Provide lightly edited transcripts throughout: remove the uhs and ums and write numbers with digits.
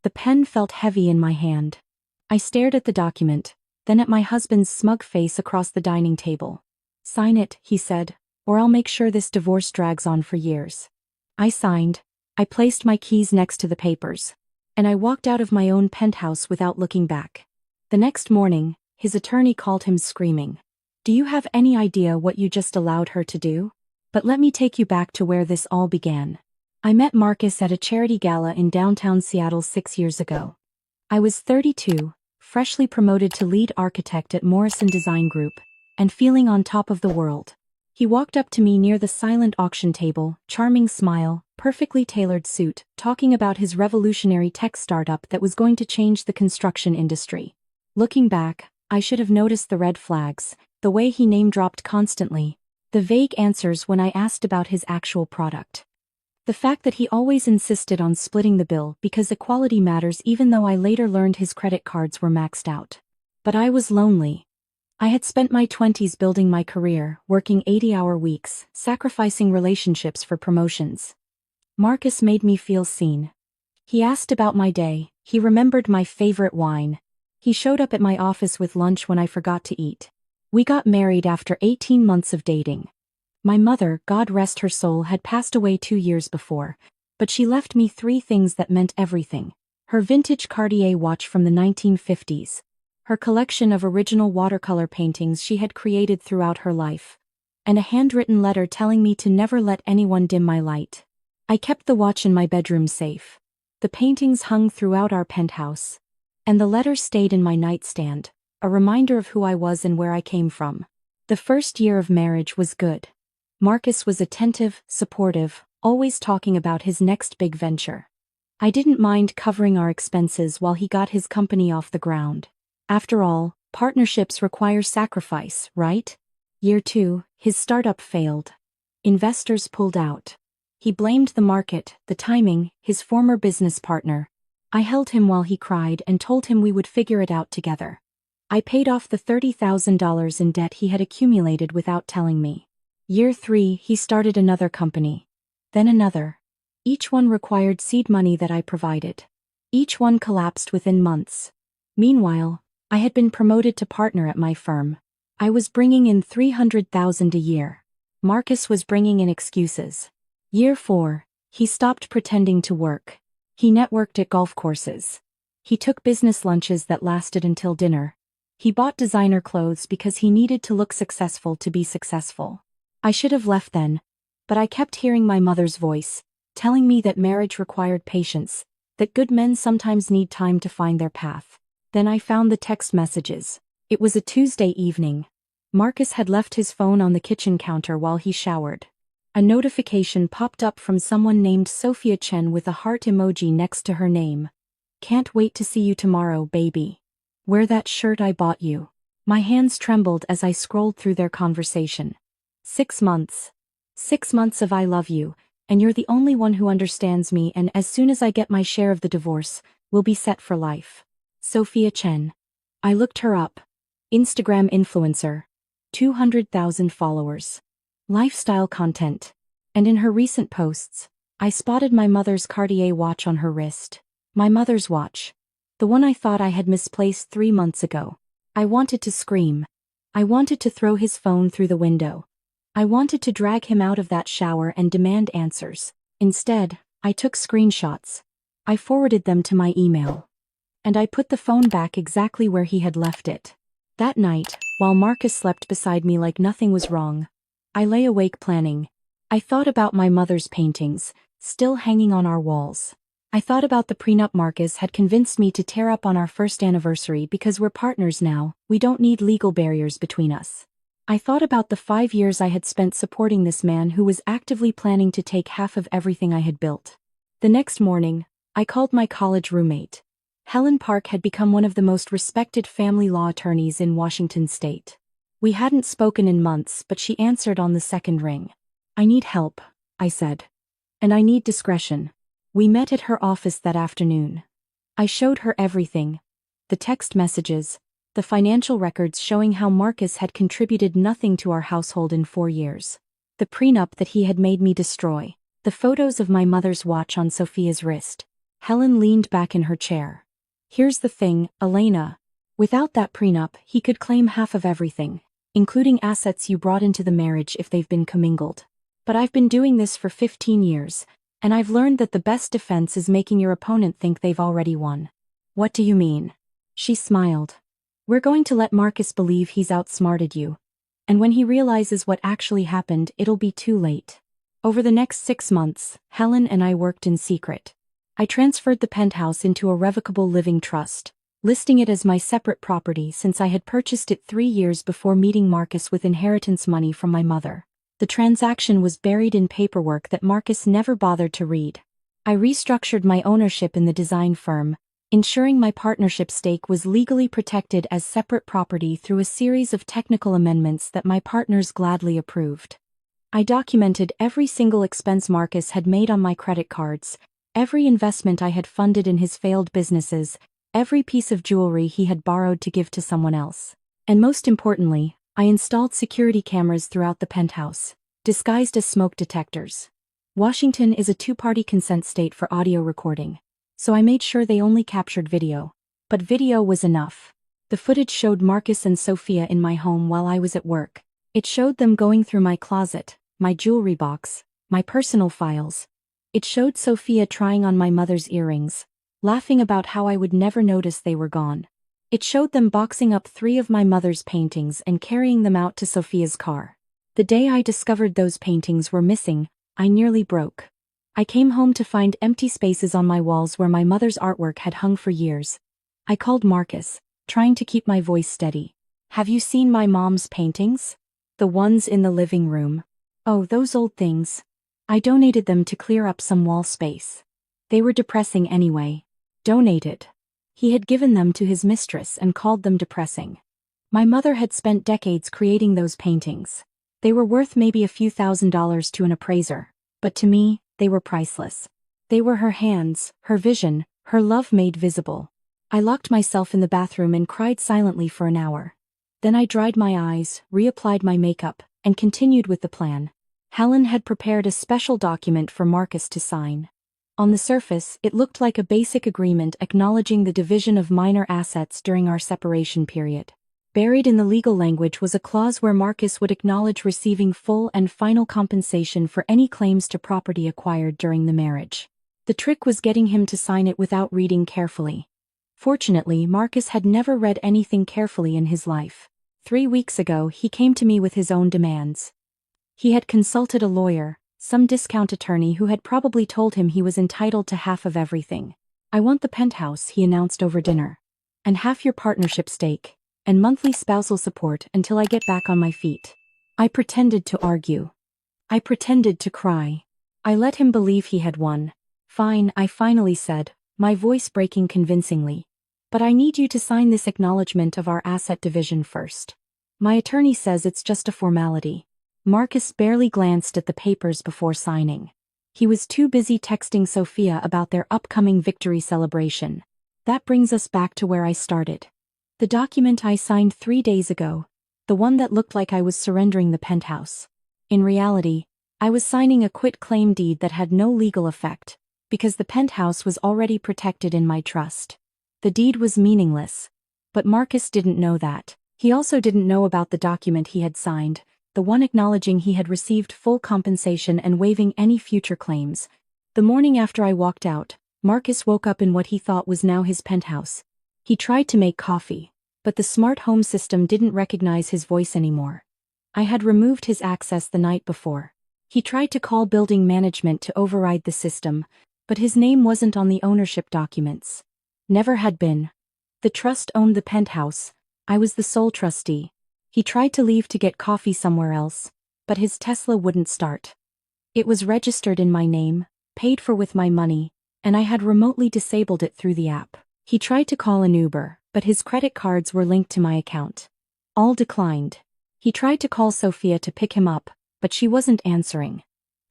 The pen felt heavy in my hand. I stared at the document, then at my husband's smug face across the dining table. "Sign it," he said, "or I'll make sure this divorce drags on for years." I signed. I placed my keys next to the papers. And I walked out of my own penthouse without looking back. The next morning, his attorney called him screaming. "Do you have any idea what you just allowed her to do?" But let me take you back to where this all began. I met Marcus at a charity gala in downtown Seattle 6 years ago. I was 32, freshly promoted to lead architect at Morrison Design Group, and feeling on top of the world. He walked up to me near the silent auction table, charming smile, perfectly tailored suit, talking about his revolutionary tech startup that was going to change the construction industry. Looking back, I should have noticed the red flags, the way he name-dropped constantly, the vague answers when I asked about his actual product. The fact that he always insisted on splitting the bill because equality matters, even though I later learned his credit cards were maxed out. But I was lonely. I had spent my 20s building my career, working 80-hour weeks, sacrificing relationships for promotions. Marcus made me feel seen. He asked about my day, he remembered my favorite wine. He showed up at my office with lunch when I forgot to eat. We got married after 18 months of dating. My mother, God rest her soul, had passed away 2 years before, but she left me 3 things that meant everything. Her vintage Cartier watch from the 1950s. Her collection of original watercolor paintings she had created throughout her life. And a handwritten letter telling me to never let anyone dim my light. I kept the watch in my bedroom safe. The paintings hung throughout our penthouse. And the letter stayed in my nightstand, a reminder of who I was and where I came from. The first year of marriage was good. Marcus was attentive, supportive, always talking about his next big venture. I didn't mind covering our expenses while he got his company off the ground. After all, partnerships require sacrifice, right? Year 2, his startup failed. Investors pulled out. He blamed the market, the timing, his former business partner. I held him while he cried and told him we would figure it out together. I paid off the $30,000 in debt he had accumulated without telling me. Year 3, he started another company. Then another. Each one required seed money that I provided. Each one collapsed within months. Meanwhile, I had been promoted to partner at my firm. I was bringing in $300,000 a year. Marcus was bringing in excuses. Year 4, he stopped pretending to work. He networked at golf courses. He took business lunches that lasted until dinner. He bought designer clothes because he needed to look successful to be successful. I should have left then, but I kept hearing my mother's voice, telling me that marriage required patience, that good men sometimes need time to find their path. Then I found the text messages. It was a Tuesday evening. Marcus had left his phone on the kitchen counter while he showered. A notification popped up from someone named Sophia Chen with a heart emoji next to her name. "Can't wait to see you tomorrow, baby. Wear that shirt I bought you." My hands trembled as I scrolled through their conversation. 6 months. 6 months of "I love you, and you're the only one who understands me, and as soon as I get my share of the divorce, we'll be set for life." Sophia Chen. I looked her up. Instagram influencer. 200,000 followers. Lifestyle content. And in her recent posts, I spotted my mother's Cartier watch on her wrist. My mother's watch. The one I thought I had misplaced 3 months ago. I wanted to scream. I wanted to throw his phone through the window. I wanted to drag him out of that shower and demand answers. Instead, I took screenshots. I forwarded them to my email. And I put the phone back exactly where he had left it. That night, while Marcus slept beside me like nothing was wrong, I lay awake planning. I thought about my mother's paintings, still hanging on our walls. I thought about the prenup Marcus had convinced me to tear up on our first anniversary because we're partners now, we don't need legal barriers between us. I thought about the 5 years I had spent supporting this man who was actively planning to take half of everything I had built. The next morning, I called my college roommate. Helen Park had become one of the most respected family law attorneys in Washington state. We hadn't spoken in months, but she answered on the second ring. "I need help," I said. "And I need discretion." We met at her office that afternoon. I showed her everything. The text messages, the financial records showing how Marcus had contributed nothing to our household in 4 years. The prenup that he had made me destroy. The photos of my mother's watch on Sophia's wrist. Helen leaned back in her chair. Here's the thing, Elena. Without that prenup, he could claim half of everything, including assets you brought into the marriage if they've been commingled. But I've been doing this for 15 years, and I've learned that the best defense is making your opponent think they've already won. What do you mean? She smiled. We're going to let Marcus believe he's outsmarted you. And when he realizes what actually happened, it'll be too late. Over the next 6 months, Helen and I worked in secret. I transferred the penthouse into a revocable living trust, listing it as my separate property since I had purchased it 3 years before meeting Marcus with inheritance money from my mother. The transaction was buried in paperwork that Marcus never bothered to read. I restructured my ownership in the design firm, ensuring my partnership stake was legally protected as separate property through a series of technical amendments that my partners gladly approved. I documented every single expense Marcus had made on my credit cards, every investment I had funded in his failed businesses, every piece of jewelry he had borrowed to give to someone else. And most importantly, I installed security cameras throughout the penthouse, disguised as smoke detectors. Washington is a two-party consent state for audio recording, so I made sure they only captured video. But video was enough. The footage showed Marcus and Sophia in my home while I was at work. It showed them going through my closet, my jewelry box, my personal files. It showed Sophia trying on my mother's earrings, laughing about how I would never notice they were gone. It showed them boxing up 3 of my mother's paintings and carrying them out to Sophia's car. The day I discovered those paintings were missing, I nearly broke. I came home to find empty spaces on my walls where my mother's artwork had hung for years. I called Marcus, trying to keep my voice steady. Have you seen my mom's paintings? The ones in the living room. Oh, those old things. I donated them to clear up some wall space. They were depressing anyway. Donated. He had given them to his mistress and called them depressing. My mother had spent decades creating those paintings. They were worth maybe a few $1,000s to an appraiser, but to me, they were priceless. They were her hands, her vision, her love made visible. I locked myself in the bathroom and cried silently for an hour. Then I dried my eyes, reapplied my makeup, and continued with the plan. Helen had prepared a special document for Marcus to sign. On the surface, it looked like a basic agreement acknowledging the division of minor assets during our separation period. Buried in the legal language was a clause where Marcus would acknowledge receiving full and final compensation for any claims to property acquired during the marriage. The trick was getting him to sign it without reading carefully. Fortunately, Marcus had never read anything carefully in his life. 3 weeks ago, he came to me with his own demands. He had consulted a lawyer, some discount attorney who had probably told him he was entitled to half of everything. I want the penthouse, he announced over dinner. And half your partnership stake. And monthly spousal support until I get back on my feet. I pretended to argue. I pretended to cry. I let him believe he had won. Fine, I finally said, my voice breaking convincingly. But I need you to sign this acknowledgement of our asset division first. My attorney says it's just a formality. Marcus barely glanced at the papers before signing. He was too busy texting Sophia about their upcoming victory celebration. That brings us back to where I started. The document I signed 3 days ago, the one that looked like I was surrendering the penthouse. In reality, I was signing a quit-claim deed that had no legal effect, because the penthouse was already protected in my trust. The deed was meaningless. But Marcus didn't know that. He also didn't know about the document he had signed, the one acknowledging he had received full compensation and waiving any future claims. The morning after I walked out, Marcus woke up in what he thought was now his penthouse. He tried to make coffee, but the smart home system didn't recognize his voice anymore. I had removed his access the night before. He tried to call building management to override the system, but his name wasn't on the ownership documents. Never had been. The trust owned the penthouse. I was the sole trustee. He tried to leave to get coffee somewhere else, but his Tesla wouldn't start. It was registered in my name, paid for with my money, and I had remotely disabled it through the app. He tried to call an Uber, but his credit cards were linked to my account. All declined. He tried to call Sophia to pick him up, but she wasn't answering.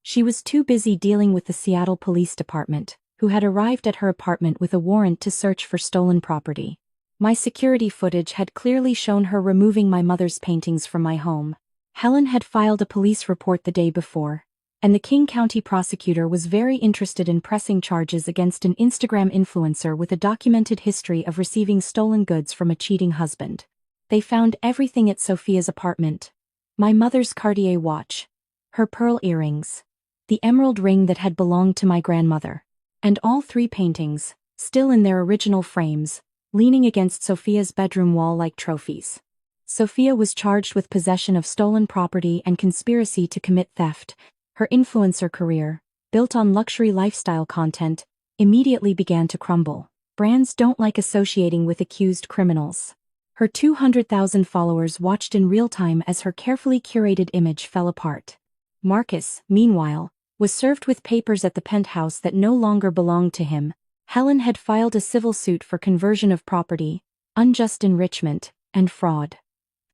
She was too busy dealing with the Seattle Police Department, who had arrived at her apartment with a warrant to search for stolen property. My security footage had clearly shown her removing my mother's paintings from my home. Helen had filed a police report the day before. and the King County prosecutor was very interested in pressing charges against an Instagram influencer with a documented history of receiving stolen goods from a cheating husband. They found everything at Sophia's apartment. My mother's Cartier watch, her pearl earrings, the emerald ring that had belonged to my grandmother, and all 3 paintings, still in their original frames, leaning against Sophia's bedroom wall like trophies. Sophia was charged with possession of stolen property and conspiracy to commit theft. Her influencer career, built on luxury lifestyle content, immediately began to crumble. Brands don't like associating with accused criminals. Her 200,000 followers watched in real time as her carefully curated image fell apart. Marcus, meanwhile, was served with papers at the penthouse that no longer belonged to him. Helen had filed a civil suit for conversion of property, unjust enrichment, and fraud.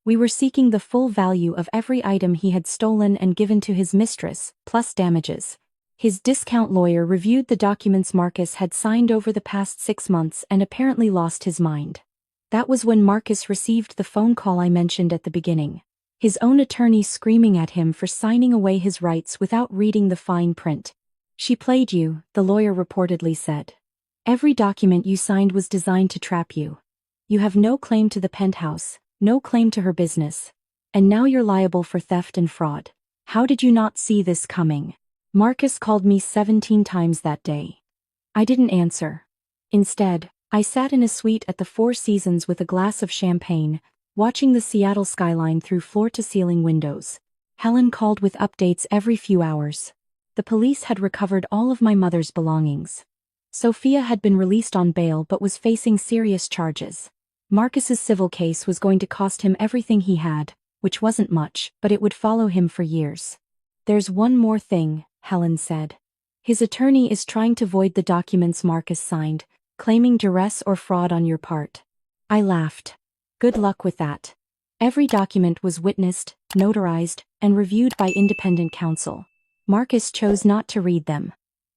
We were seeking the full value of every item he had stolen and given to his mistress, plus damages. His discount lawyer reviewed the documents Marcus had signed over the past 6 months and apparently lost his mind. That was when Marcus received the phone call I mentioned at the beginning. His own attorney screaming at him for signing away his rights without reading the fine print. "She played you," the lawyer reportedly said. "Every document you signed was designed to trap you. You have no claim to the penthouse, no claim to her business. And now you're liable for theft and fraud. How did you not see this coming?" Marcus called me 17 times that day. I didn't answer. Instead, I sat in a suite at the Four Seasons with a glass of champagne, watching the Seattle skyline through floor-to-ceiling windows. Helen called with updates every few hours. The police had recovered all of my mother's belongings. Sophia had been released on bail but was facing serious charges. Marcus's civil case was going to cost him everything he had, which wasn't much, but it would follow him for years. "There's one more thing," Helen said. "His attorney is trying to void the documents Marcus signed, claiming duress or fraud on your part." I laughed. Good luck with that. Every document was witnessed, notarized, and reviewed by independent counsel. Marcus chose not to read them.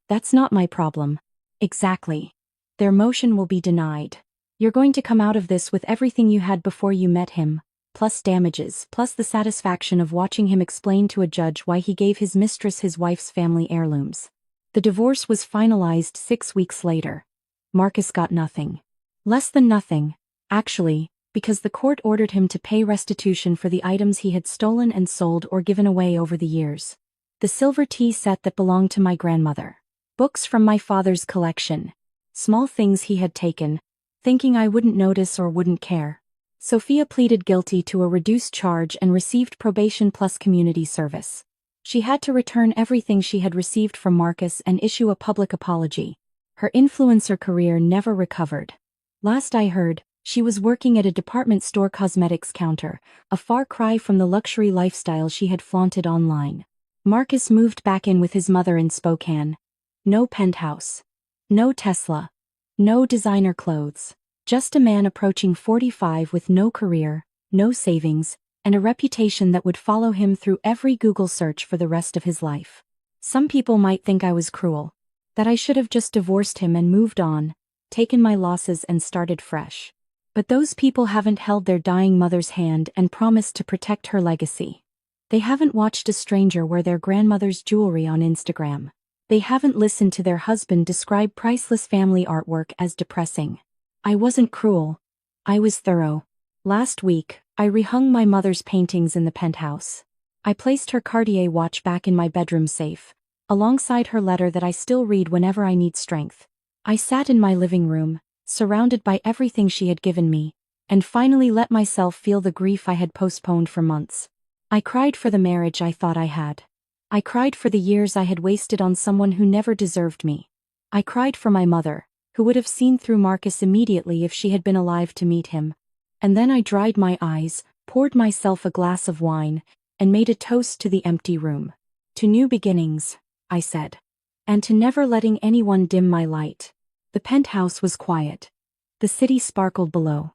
That's not my problem. Exactly. Their motion will be denied. You're going to come out of this with everything you had before you met him, plus damages, plus the satisfaction of watching him explain to a judge why he gave his mistress his wife's family heirlooms. The divorce was finalized 6 weeks later. Marcus got nothing. Less than nothing, actually, because the court ordered him to pay restitution for the items he had stolen and sold or given away over the years. The silver tea set that belonged to my grandmother. Books from my father's collection. Small things he had taken, thinking I wouldn't notice or wouldn't care. Sophia pleaded guilty to a reduced charge and received probation plus community service. She had to return everything she had received from Marcus and issue a public apology. Her influencer career never recovered. Last I heard, she was working at a department store cosmetics counter, a far cry from the luxury lifestyle she had flaunted online. Marcus moved back in with his mother in Spokane. No penthouse. No Tesla. No designer clothes. Just a man approaching 45 with no career, no savings, and a reputation that would follow him through every Google search for the rest of his life. Some people might think I was cruel. That I should have just divorced him and moved on, taken my losses and started fresh. But those people haven't held their dying mother's hand and promised to protect her legacy. They haven't watched a stranger wear their grandmother's jewelry on Instagram. They haven't listened to their husband describe priceless family artwork as depressing. I wasn't cruel. I was thorough. Last week, I rehung my mother's paintings in the penthouse. I placed her Cartier watch back in my bedroom safe, alongside her letter that I still read whenever I need strength. I sat in my living room, surrounded by everything she had given me, and finally let myself feel the grief I had postponed for months. I cried for the marriage I thought I had. I cried for the years I had wasted on someone who never deserved me. I cried for my mother, who would have seen through Marcus immediately if she had been alive to meet him. And then I dried my eyes, poured myself a glass of wine, and made a toast to the empty room. "To new beginnings," I said. "And to never letting anyone dim my light." The penthouse was quiet. The city sparkled below.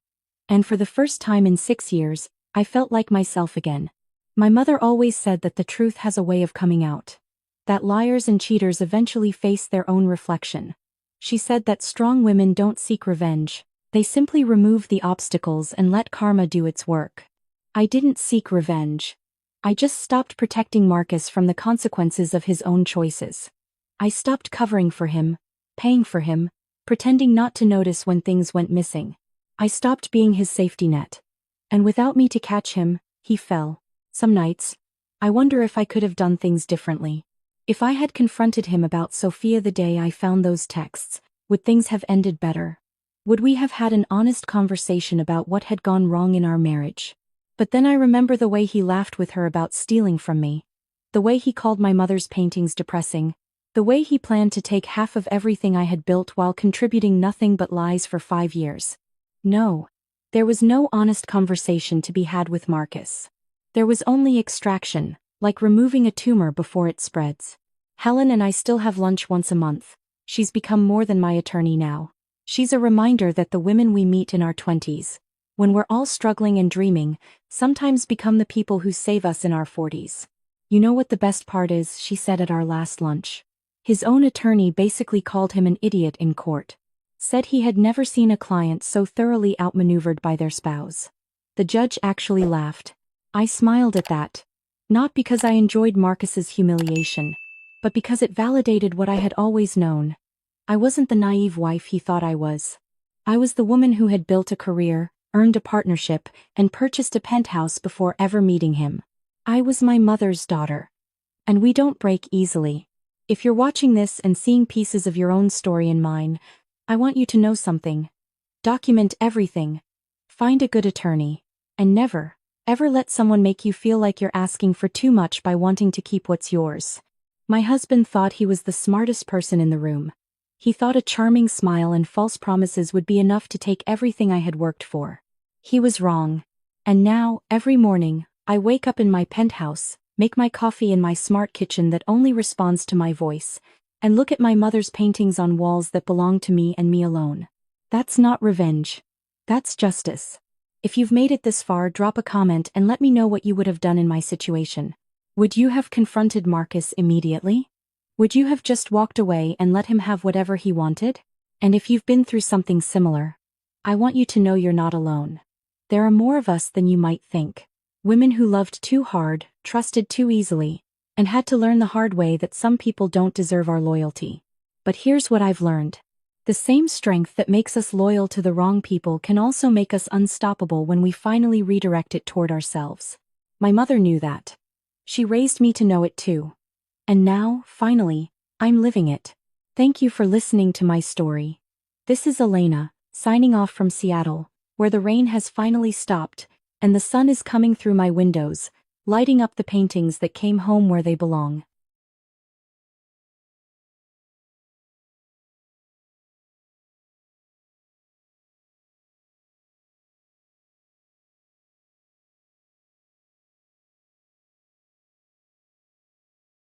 And for the first time in 6 years, I felt like myself again. My mother always said that the truth has a way of coming out. That liars and cheaters eventually face their own reflection. She said that strong women don't seek revenge, they simply remove the obstacles and let karma do its work. I didn't seek revenge. I just stopped protecting Marcus from the consequences of his own choices. I stopped covering for him, paying for him, pretending not to notice when things went missing. I stopped being his safety net. And without me to catch him, he fell. Some nights, I wonder if I could have done things differently. If I had confronted him about Sophia the day I found those texts, would things have ended better? Would we have had an honest conversation about what had gone wrong in our marriage? But then I remember the way he laughed with her about stealing from me. The way he called my mother's paintings depressing. The way he planned to take half of everything I had built while contributing nothing but lies for 5 years. No. There was no honest conversation to be had with Marcus. There was only extraction, like removing a tumor before it spreads. Helen and I still have lunch once a month. She's become more than my attorney now. She's a reminder that the women we meet in our 20s, when we're all struggling and dreaming, sometimes become the people who save us in our 40s. You know what the best part is, she said at our last lunch. His own attorney basically called him an idiot in court. Said he had never seen a client so thoroughly outmaneuvered by their spouse. The judge actually laughed. I smiled at that. Not because I enjoyed Marcus's humiliation, but because it validated what I had always known. I wasn't the naive wife he thought I was. I was the woman who had built a career, earned a partnership, and purchased a penthouse before ever meeting him. I was my mother's daughter. And we don't break easily. If you're watching this and seeing pieces of your own story in mine, I want you to know something. Document everything. Find a good attorney. And never, ever let someone make you feel like you're asking for too much by wanting to keep what's yours. My husband thought he was the smartest person in the room. He thought a charming smile and false promises would be enough to take everything I had worked for. He was wrong. And now, every morning, I wake up in my penthouse, make my coffee in my smart kitchen that only responds to my voice, and look at my mother's paintings on walls that belong to me and me alone. That's not revenge. That's justice. If you've made it this far, drop a comment and let me know what you would have done in my situation. Would you have confronted Marcus immediately? Would you have just walked away and let him have whatever he wanted? And if you've been through something similar, I want you to know you're not alone. There are more of us than you might think. Women who loved too hard, trusted too easily, and had to learn the hard way that some people don't deserve our loyalty. But here's what I've learned. The same strength that makes us loyal to the wrong people can also make us unstoppable when we finally redirect it toward ourselves. My mother knew that. She raised me to know it too. And now, finally, I'm living it. Thank you for listening to my story. This is Elena, signing off from Seattle, where the rain has finally stopped, and the sun is coming through my windows, lighting up the paintings that came home where they belong.